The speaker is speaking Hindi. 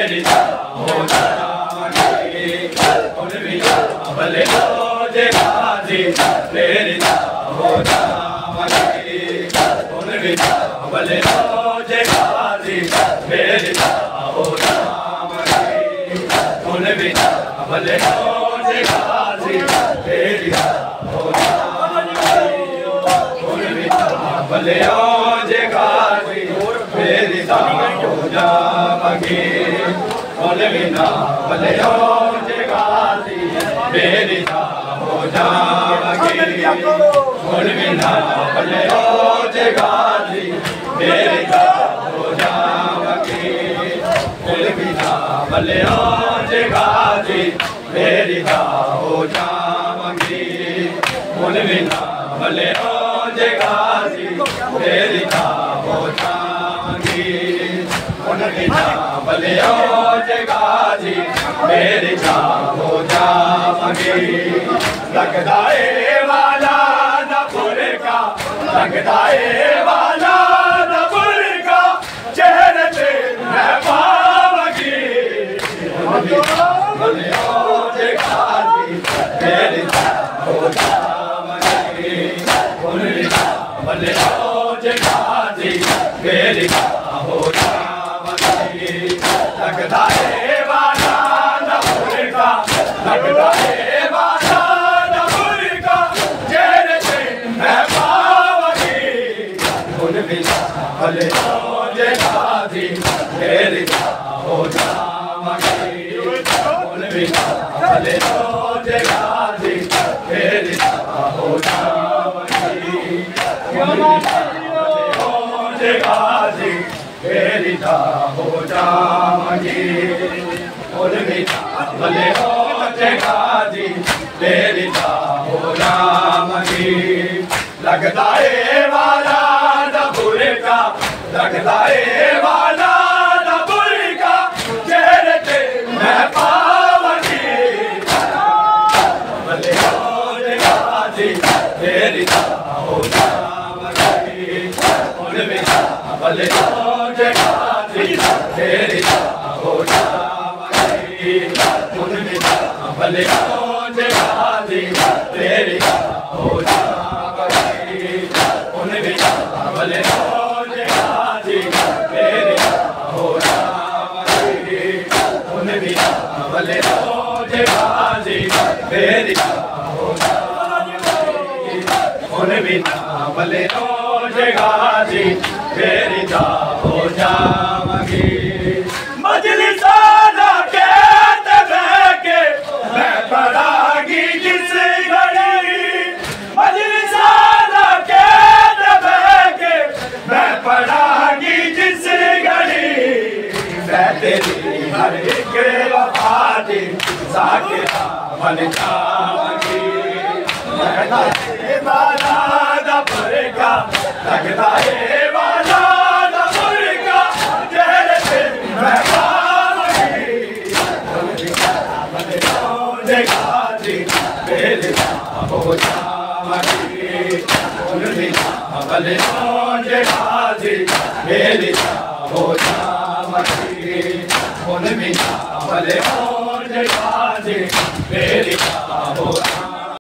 मेरी हो जामगी उन बिना भले रोजे गाजी मेरी हो जामगी उन बिना भले रोजे गाजी मेरी हो जामगी उन बिना भले रोजे गाजी मेरी हो जामगी उन बिना भले रोजे गाजी मेरी हो जामगी उन बिना भले रोजे गाजी मेरी हो जामगी उन बिना भले रोजे गाजी मेरी हो जामगी उन बिना भले रोजे गाजी मेरी हो जामगी उन बिना भले रोजे गाजी मेरी हो जामगी उन बिना भले रोजे गाजी मेरी हो जामगी लगदाए वाला नपुर का लगदाए वाला नपुर का चेहरे पे मैं पावगी भले रोजे गाजी मेरी हो जामगी उन बिना भले रोजे गाजी मेरी हो जामगी लगदाए वाला नपुर का लगदाए वाला नपुर का चेहरे पे मैं पावगी उन बिना भले रोजे गाजी मेरी हो जामगी उन बिना भले रोजे गाजी मेरी हो जामगी उन बिना रोजे गाजी मेरी हो जामगी उन बिना भले रोजे गाजी मेरी हो जामगी लगदाए वाला नपुर का लगदाए वाला नपुर का चेहरे पे मैं पावगी भले रोजे गाजी मेरी हो जामगी उन बिना भले रोजे गाजी मेरी हो जामगी उन बिना भले रोजे गाजी मेरी हो जामगी उन बिना भले रोजे गाजी मेरी हो जामगी उन बिना भले रोजे गाजी मेरी हो जामगी उन बिना भले रोजे गाजी मेरी हो जामगी मजलिसाना के के मैं पढ़ागी जिस घड़ी मजलिसाना के मैं पढ़ागी जिस घड़ी मैं तेरी हर एक वफादी साकिरा बन जाऊंगी मैं तेरे वाला नपुर का लगदाए वाला नपुर का चेहरे पे मैं पावगी भले रोजे गाजी मेरी हो जामगी उन बिना भले रोजे गाजी मेरी हो जामगी उन बिना भले रोजे